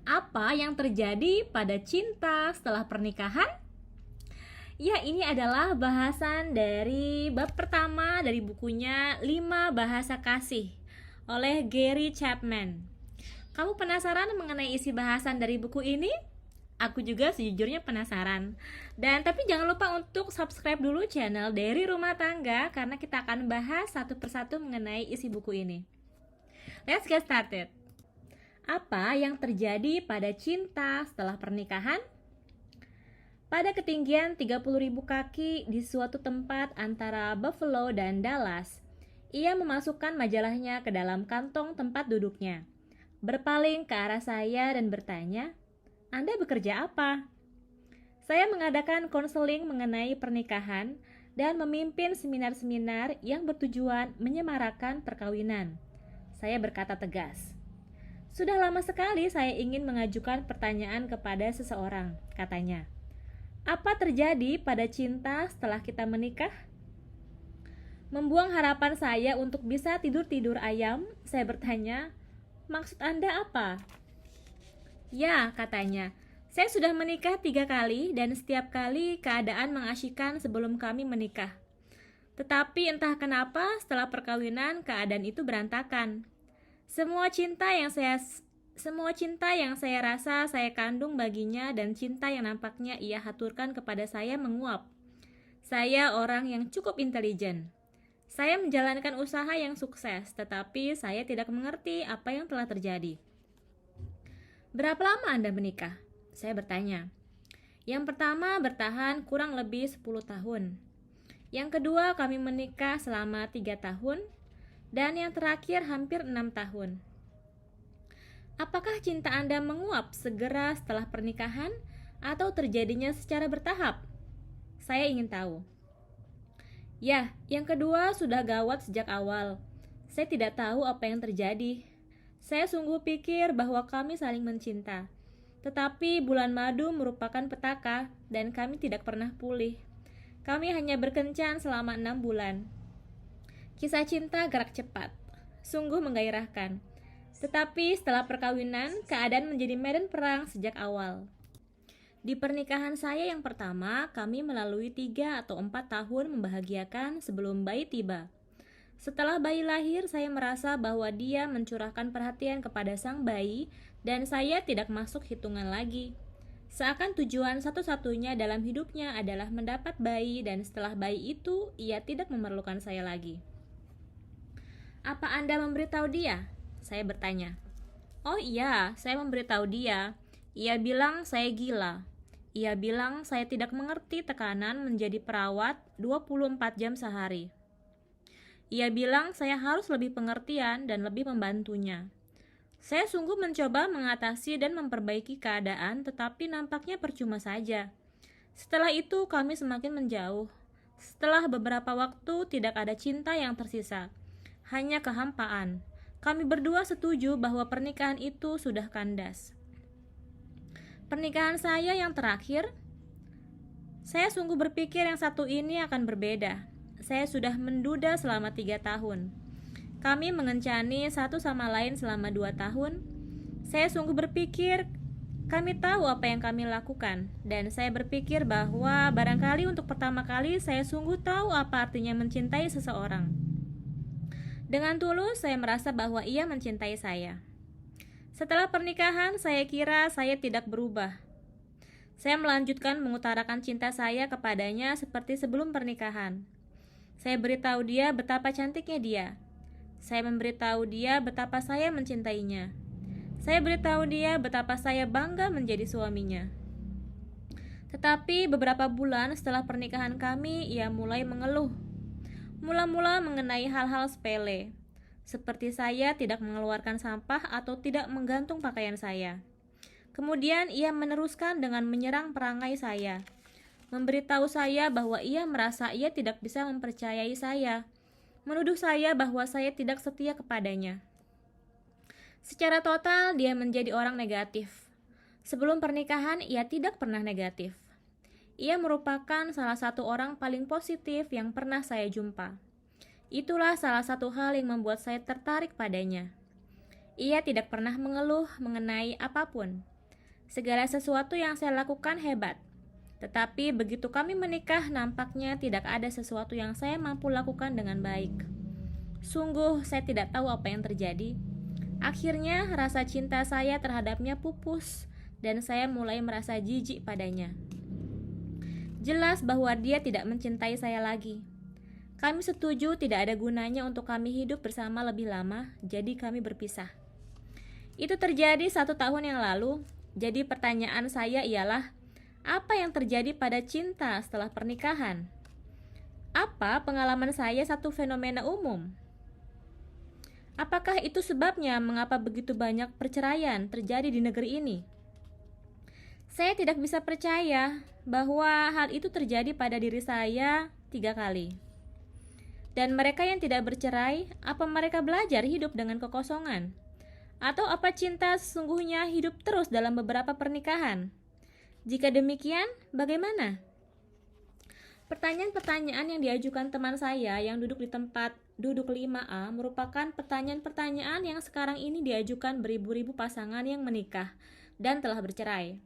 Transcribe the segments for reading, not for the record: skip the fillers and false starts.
Apa yang terjadi pada cinta setelah pernikahan? Ya, ini adalah bahasan dari bab pertama dari bukunya 5 Bahasa Kasih oleh Gary Chapman. Kamu penasaran mengenai isi bahasan dari buku ini? Aku juga sejujurnya penasaran. Dan tapi jangan lupa untuk subscribe dulu channel dari Rumah Tangga karena kita akan bahas satu persatu mengenai isi buku ini. Let's get started. Apa yang terjadi pada cinta setelah pernikahan? Pada ketinggian 30.000 kaki di suatu tempat antara Buffalo dan Dallas, ia memasukkan majalahnya ke dalam kantong tempat duduknya, berpaling ke arah saya dan bertanya, "Anda bekerja apa?" Saya mengadakan konseling mengenai pernikahan dan memimpin seminar-seminar yang bertujuan menyemarakan perkawinan. Saya berkata tegas, "Sudah lama sekali saya ingin mengajukan pertanyaan kepada seseorang," katanya. "Apa terjadi pada cinta setelah kita menikah?" Membuang harapan saya untuk bisa tidur-tidur ayam, saya bertanya, "Maksud Anda apa?" "Ya," katanya, "saya sudah menikah 3 kali dan setiap kali keadaan mengasyikkan sebelum kami menikah. Tetapi entah kenapa setelah perkawinan keadaan itu berantakan. Semua cinta yang saya rasa saya kandung baginya dan cinta yang nampaknya ia haturkan kepada saya menguap. Saya orang yang cukup intelijen. Saya menjalankan usaha yang sukses, tetapi saya tidak mengerti apa yang telah terjadi." "Berapa lama Anda menikah?" saya bertanya. "Yang pertama bertahan kurang lebih 10 tahun. Yang kedua kami menikah selama 3 tahun. Dan yang terakhir hampir 6 tahun. Apakah cinta Anda menguap segera setelah pernikahan atau terjadinya secara bertahap?" Saya ingin tahu. "Ya, yang kedua sudah gawat sejak awal. Saya tidak tahu apa yang terjadi. Saya sungguh pikir bahwa kami saling mencinta. Tetapi bulan madu merupakan petaka dan kami tidak pernah pulih. Kami hanya berkencan selama 6 bulan. Kisah cinta gerak cepat, sungguh menggairahkan. Tetapi setelah perkawinan, keadaan menjadi medan perang sejak awal. Di pernikahan saya yang pertama, kami melalui 3 atau 4 tahun membahagiakan sebelum bayi tiba. Setelah bayi lahir, saya merasa bahwa dia mencurahkan perhatian kepada sang bayi dan saya tidak masuk hitungan lagi. Seakan tujuan satu-satunya dalam hidupnya adalah mendapat bayi dan setelah bayi itu, ia tidak memerlukan saya lagi." "Apa Anda memberitahu dia?" saya bertanya. "Oh iya, saya memberitahu dia. Ia bilang saya gila. Ia bilang saya tidak mengerti tekanan menjadi perawat 24 jam sehari. Ia bilang saya harus lebih pengertian dan lebih membantunya. Saya sungguh mencoba mengatasi dan memperbaiki keadaan, tetapi nampaknya percuma saja. Setelah itu kami semakin menjauh. Setelah beberapa waktu tidak ada cinta yang tersisa, hanya kehampaan. Kami berdua setuju bahwa pernikahan itu sudah kandas. Pernikahan saya yang terakhir, saya sungguh berpikir yang satu ini akan berbeda. Saya sudah menduda selama 3 tahun. Kami mengencani satu sama lain selama 2 tahun. Saya sungguh berpikir kami tahu apa yang kami lakukan, dan saya berpikir bahwa barangkali untuk pertama kali saya sungguh tahu apa artinya mencintai seseorang. Dengan tulus saya merasa bahwa ia mencintai saya. Setelah pernikahan, saya kira saya tidak berubah. Saya melanjutkan mengutarakan cinta saya kepadanya seperti sebelum pernikahan. Saya beritahu dia betapa cantiknya dia. Saya memberitahu dia betapa saya mencintainya. Saya beritahu dia betapa saya bangga menjadi suaminya. Tetapi beberapa bulan setelah pernikahan kami, ia mulai mengeluh. Mula-mula mengenai hal-hal sepele, seperti saya tidak mengeluarkan sampah atau tidak menggantung pakaian saya. Kemudian ia meneruskan dengan menyerang perangai saya, memberitahu saya bahwa ia merasa ia tidak bisa mempercayai saya, menuduh saya bahwa saya tidak setia kepadanya. Secara total dia menjadi orang negatif. Sebelum pernikahan ia tidak pernah negatif. Ia merupakan salah satu orang paling positif yang pernah saya jumpa. Itulah salah satu hal yang membuat saya tertarik padanya. Ia tidak pernah mengeluh mengenai apapun. Segala sesuatu yang saya lakukan hebat. Tetapi begitu kami menikah, nampaknya tidak ada sesuatu yang saya mampu lakukan dengan baik. Sungguh, saya tidak tahu apa yang terjadi. Akhirnya, rasa cinta saya terhadapnya pupus, dan saya mulai merasa jijik padanya. Jelas bahwa dia tidak mencintai saya lagi. Kami setuju tidak ada gunanya untuk kami hidup bersama lebih lama, jadi kami berpisah. Itu terjadi 1 tahun yang lalu, jadi pertanyaan saya ialah, apa yang terjadi pada cinta setelah pernikahan? Apa pengalaman saya satu fenomena umum? Apakah itu sebabnya mengapa begitu banyak perceraian terjadi di negeri ini? Saya tidak bisa percaya bahwa hal itu terjadi pada diri saya 3 kali. Dan mereka yang tidak bercerai, apa mereka belajar hidup dengan kekosongan? Atau apa cinta sesungguhnya hidup terus dalam beberapa pernikahan? Jika demikian, bagaimana? Pertanyaan-pertanyaan yang diajukan teman saya yang duduk di tempat duduk 5A merupakan pertanyaan-pertanyaan yang sekarang ini diajukan beribu-ribu pasangan yang menikah dan telah bercerai.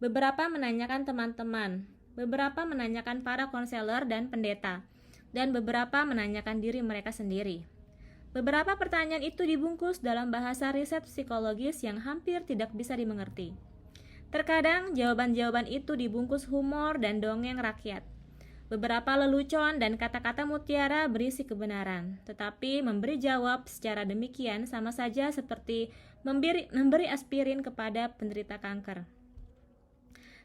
Beberapa menanyakan teman-teman, beberapa menanyakan para konselor dan pendeta, dan beberapa menanyakan diri mereka sendiri. Beberapa pertanyaan itu dibungkus dalam bahasa riset psikologis yang hampir tidak bisa dimengerti. Terkadang jawaban-jawaban itu dibungkus humor dan dongeng rakyat. Beberapa lelucon dan kata-kata mutiara berisi kebenaran, tetapi memberi jawab secara demikian sama saja seperti memberi aspirin kepada penderita kanker.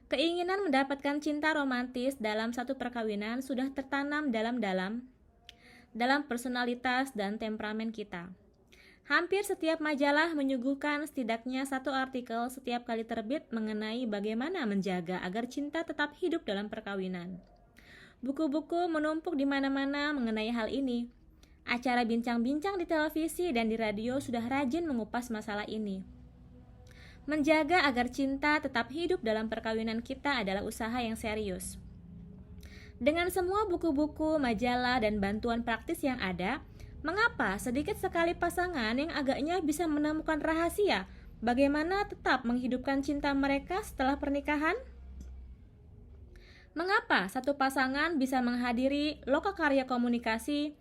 Keinginan mendapatkan cinta romantis dalam satu perkawinan sudah tertanam dalam personalitas dan temperamen kita. Hampir setiap majalah menyuguhkan setidaknya satu artikel setiap kali terbit mengenai bagaimana menjaga agar cinta tetap hidup dalam perkawinan. Buku-buku menumpuk di mana-mana mengenai hal ini. Acara bincang-bincang di televisi dan di radio sudah rajin mengupas masalah ini. Menjaga agar cinta tetap hidup dalam perkawinan kita adalah usaha yang serius. Dengan semua buku-buku, majalah, dan bantuan praktis yang ada, mengapa sedikit sekali pasangan yang agaknya bisa menemukan rahasia bagaimana tetap menghidupkan cinta mereka setelah pernikahan? Mengapa satu pasangan bisa menghadiri lokakarya komunikasi,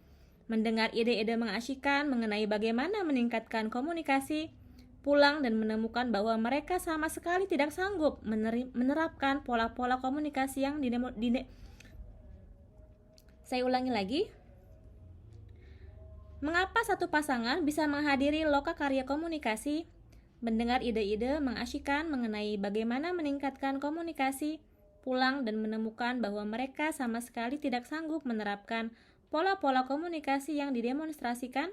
mendengar ide-ide mengasyikkan mengenai bagaimana meningkatkan komunikasi, pulang dan menemukan bahwa mereka sama sekali tidak sanggup menerapkan pola-pola komunikasi yang Saya ulangi lagi. Mengapa satu pasangan bisa menghadiri lokakarya komunikasi, mendengar ide-ide mengasyikkan mengenai bagaimana meningkatkan komunikasi, pulang dan menemukan bahwa mereka sama sekali tidak sanggup menerapkan pola-pola komunikasi yang didemonstrasikan?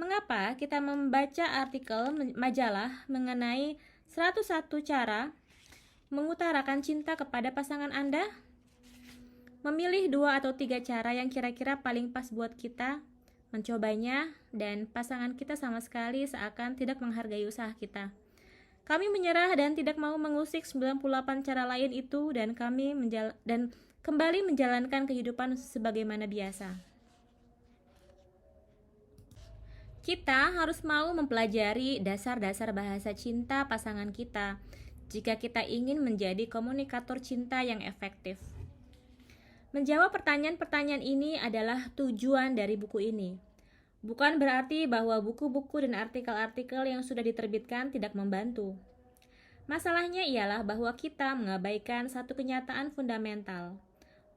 Mengapa kita membaca artikel majalah mengenai 101 cara mengutarakan cinta kepada pasangan Anda? Memilih 2 atau 3 cara yang kira-kira paling pas buat kita, mencobanya, dan pasangan kita sama sekali seakan tidak menghargai usaha kita. Kami menyerah dan tidak mau mengusik 98 cara lain itu dan kembali menjalankan kehidupan sebagaimana biasa. Kita harus mau mempelajari dasar-dasar bahasa cinta pasangan kita jika kita ingin menjadi komunikator cinta yang efektif. Menjawab pertanyaan-pertanyaan ini adalah tujuan dari buku ini. Bukan berarti bahwa buku-buku dan artikel-artikel yang sudah diterbitkan tidak membantu. Masalahnya ialah bahwa kita mengabaikan satu kenyataan fundamental.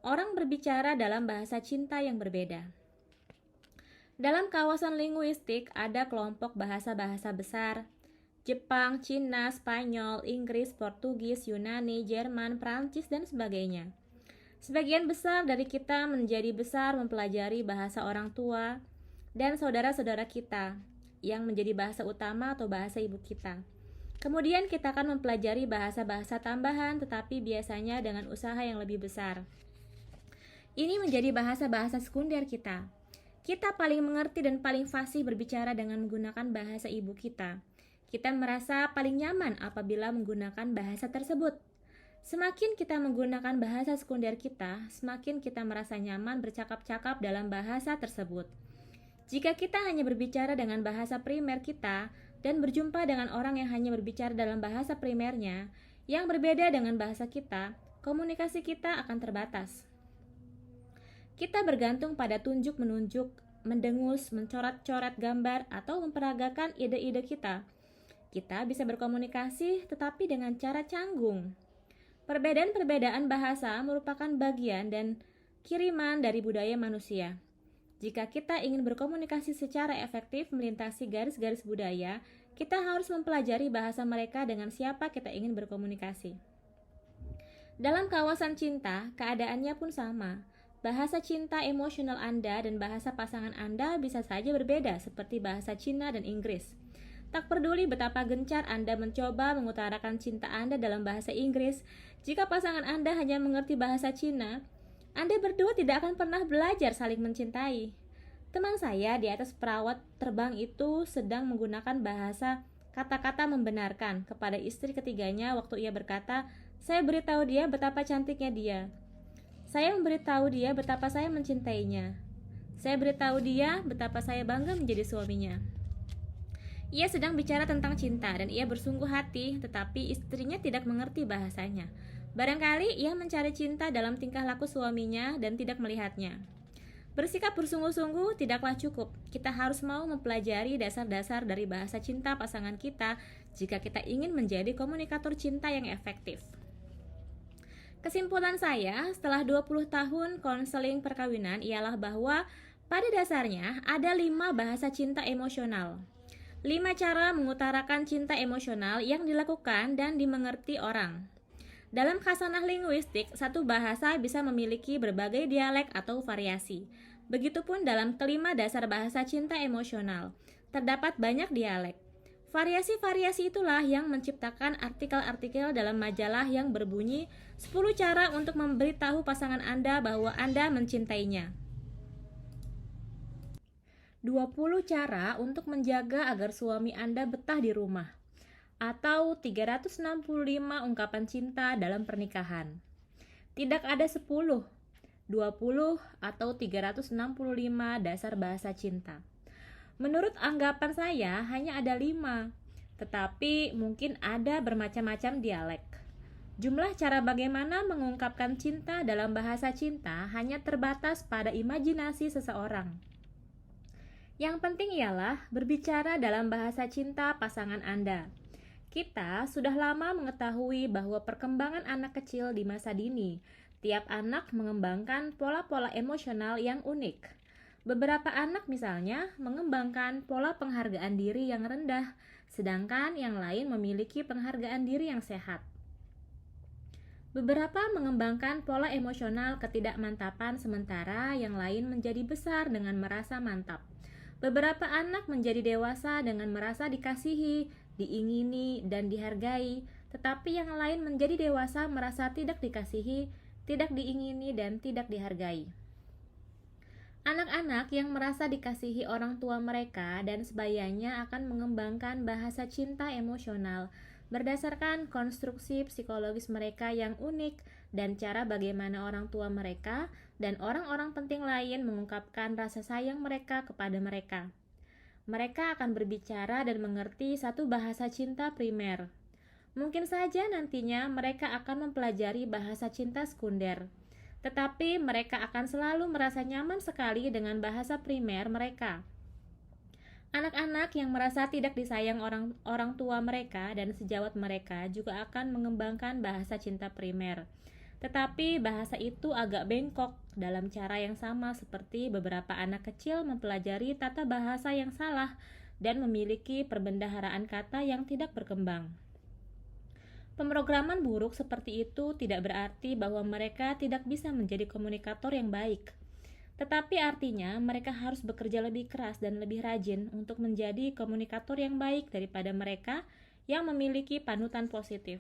Orang berbicara dalam bahasa cinta yang berbeda. Dalam kawasan linguistik ada kelompok bahasa-bahasa besar. Jepang, Cina, Spanyol, Inggris, Portugis, Yunani, Jerman, Prancis, dan sebagainya. Sebagian besar dari kita menjadi besar mempelajari bahasa orang tua dan saudara-saudara kita yang menjadi bahasa utama atau bahasa ibu kita. Kemudian kita akan mempelajari bahasa-bahasa tambahan tetapi biasanya dengan usaha yang lebih besar. Ini menjadi bahasa-bahasa sekunder kita. Kita paling mengerti dan paling fasih berbicara dengan menggunakan bahasa ibu kita. Kita merasa paling nyaman apabila menggunakan bahasa tersebut. Semakin kita menggunakan bahasa sekunder kita, semakin kita merasa nyaman bercakap-cakap dalam bahasa tersebut. Jika kita hanya berbicara dengan bahasa primer kita, dan berjumpa dengan orang yang hanya berbicara dalam bahasa primernya, yang berbeda dengan bahasa kita, komunikasi kita akan terbatas. Kita bergantung pada tunjuk-menunjuk, mendengus, mencoret-coret gambar, atau memperagakan ide-ide kita. Kita bisa berkomunikasi tetapi dengan cara canggung. Perbedaan-perbedaan bahasa merupakan bagian dan kiriman dari budaya manusia. Jika kita ingin berkomunikasi secara efektif melintasi garis-garis budaya, kita harus mempelajari bahasa mereka dengan siapa kita ingin berkomunikasi. Dalam kawasan cinta, keadaannya pun sama. Bahasa cinta emosional Anda dan bahasa pasangan Anda bisa saja berbeda seperti bahasa Cina dan Inggris. Tak peduli betapa gencar Anda mencoba mengutarakan cinta Anda dalam bahasa Inggris, jika pasangan Anda hanya mengerti bahasa Cina, Anda berdua tidak akan pernah belajar saling mencintai. Teman saya di atas perawat terbang itu sedang menggunakan bahasa kata-kata membenarkan kepada istri ketiganya waktu ia berkata, "Saya beritahu dia betapa cantiknya dia. Saya memberitahu dia betapa saya mencintainya. Saya beritahu dia betapa saya bangga menjadi suaminya." Ia sedang bicara tentang cinta dan ia bersungguh hati, tetapi istrinya tidak mengerti bahasanya. Barangkali ia mencari cinta dalam tingkah laku suaminya dan tidak melihatnya. Bersikap bersungguh-sungguh tidaklah cukup. Kita harus mau mempelajari dasar-dasar dari bahasa cinta pasangan kita jika kita ingin menjadi komunikator cinta yang efektif. Kesimpulan saya setelah 20 tahun konseling perkawinan ialah bahwa pada dasarnya ada 5 bahasa cinta emosional. 5 cara mengutarakan cinta emosional yang dilakukan dan dimengerti orang. Dalam khasanah linguistik, satu bahasa bisa memiliki berbagai dialek atau variasi. Begitupun dalam kelima dasar bahasa cinta emosional, terdapat banyak dialek. Variasi-variasi itulah yang menciptakan artikel-artikel dalam majalah yang berbunyi 10 cara untuk memberitahu pasangan Anda bahwa Anda mencintainya. 20 cara untuk menjaga agar suami Anda betah di rumah. Atau 365 ungkapan cinta dalam pernikahan. Tidak ada 10, 20, atau 365 dasar bahasa cinta. Menurut anggapan saya hanya ada 5, tetapi mungkin ada bermacam-macam dialek. Jumlah cara bagaimana mengungkapkan cinta dalam bahasa cinta hanya terbatas pada imajinasi seseorang. Yang penting ialah berbicara dalam bahasa cinta pasangan Anda. Kita sudah lama mengetahui bahwa perkembangan anak kecil di masa dini, tiap anak mengembangkan pola-pola emosional yang unik. Beberapa anak misalnya mengembangkan pola penghargaan diri yang rendah, sedangkan yang lain memiliki penghargaan diri yang sehat. Beberapa mengembangkan pola emosional ketidakmantapan sementara yang lain menjadi besar dengan merasa mantap. Beberapa anak menjadi dewasa dengan merasa dikasihi, diingini, dan dihargai, tetapi yang lain menjadi dewasa merasa tidak dikasihi, tidak diingini, dan tidak dihargai. Anak-anak yang merasa dikasihi orang tua mereka dan sebayanya akan mengembangkan bahasa cinta emosional berdasarkan konstruksi psikologis mereka yang unik dan cara bagaimana orang tua mereka dan orang-orang penting lain mengungkapkan rasa sayang mereka kepada mereka. Mereka akan berbicara dan mengerti satu bahasa cinta primer. Mungkin saja nantinya mereka akan mempelajari bahasa cinta sekunder, tetapi mereka akan selalu merasa nyaman sekali dengan bahasa primer mereka. Anak-anak yang merasa tidak disayang orang tua mereka dan sejawat mereka juga akan mengembangkan bahasa cinta primer. Tetapi bahasa itu agak bengkok dalam cara yang sama seperti beberapa anak kecil mempelajari tata bahasa yang salah dan memiliki perbendaharaan kata yang tidak berkembang. Pemrograman buruk seperti itu tidak berarti bahwa mereka tidak bisa menjadi komunikator yang baik. Tetapi artinya mereka harus bekerja lebih keras dan lebih rajin untuk menjadi komunikator yang baik daripada mereka yang memiliki panutan positif.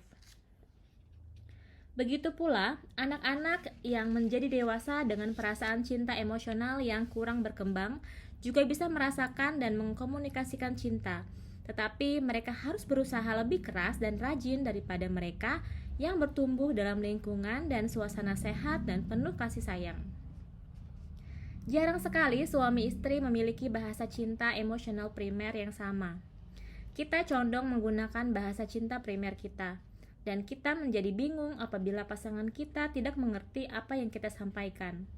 Begitu pula, anak-anak yang menjadi dewasa dengan perasaan cinta emosional yang kurang berkembang juga bisa merasakan dan mengkomunikasikan cinta, tetapi mereka harus berusaha lebih keras dan rajin daripada mereka yang bertumbuh dalam lingkungan dan suasana sehat dan penuh kasih sayang. Jarang sekali suami istri memiliki bahasa cinta emosional primer yang sama. Kita condong menggunakan bahasa cinta primer kita, dan kita menjadi bingung apabila pasangan kita tidak mengerti apa yang kita sampaikan.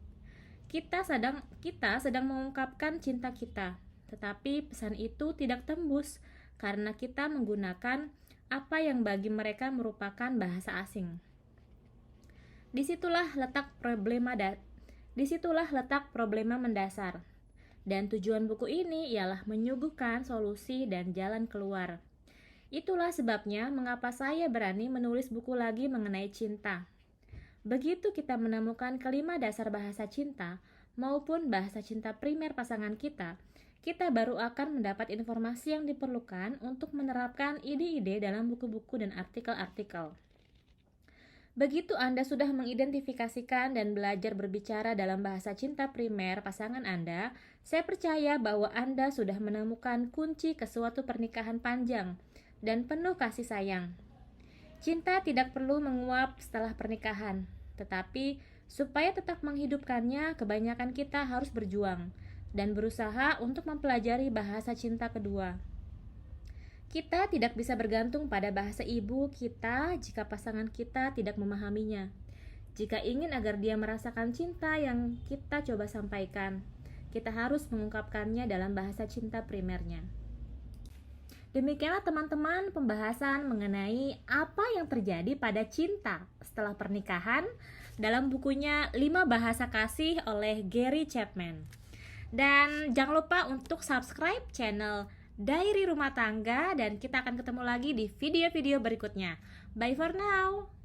Kita sedang mengungkapkan cinta kita, tetapi pesan itu tidak tembus karena kita menggunakan apa yang bagi mereka merupakan bahasa asing. Disitulah letak problema mendasar. Dan tujuan buku ini ialah menyuguhkan solusi dan jalan keluar. Itulah sebabnya mengapa saya berani menulis buku lagi mengenai cinta. Begitu kita menemukan kelima dasar bahasa cinta maupun bahasa cinta primer pasangan kita, kita baru akan mendapat informasi yang diperlukan untuk menerapkan ide-ide dalam buku-buku dan artikel-artikel. Begitu Anda sudah mengidentifikasikan dan belajar berbicara dalam bahasa cinta primer pasangan Anda, saya percaya bahwa Anda sudah menemukan kunci ke suatu pernikahan panjang dan penuh kasih sayang. Cinta tidak perlu menguap setelah pernikahan, tetapi supaya tetap menghidupkannya, kebanyakan kita harus berjuang dan berusaha untuk mempelajari bahasa cinta kedua. Kita tidak bisa bergantung pada bahasa ibu kita jika pasangan kita tidak memahaminya. Jika ingin agar dia merasakan cinta yang kita coba sampaikan, kita harus mengungkapkannya dalam bahasa cinta primernya. Demikianlah teman-teman pembahasan mengenai apa yang terjadi pada cinta setelah pernikahan dalam bukunya 5 Bahasa Kasih oleh Gary Chapman. Dan jangan lupa untuk subscribe channel Diary Rumah Tangga, dan kita akan ketemu lagi di video-video berikutnya. Bye for now.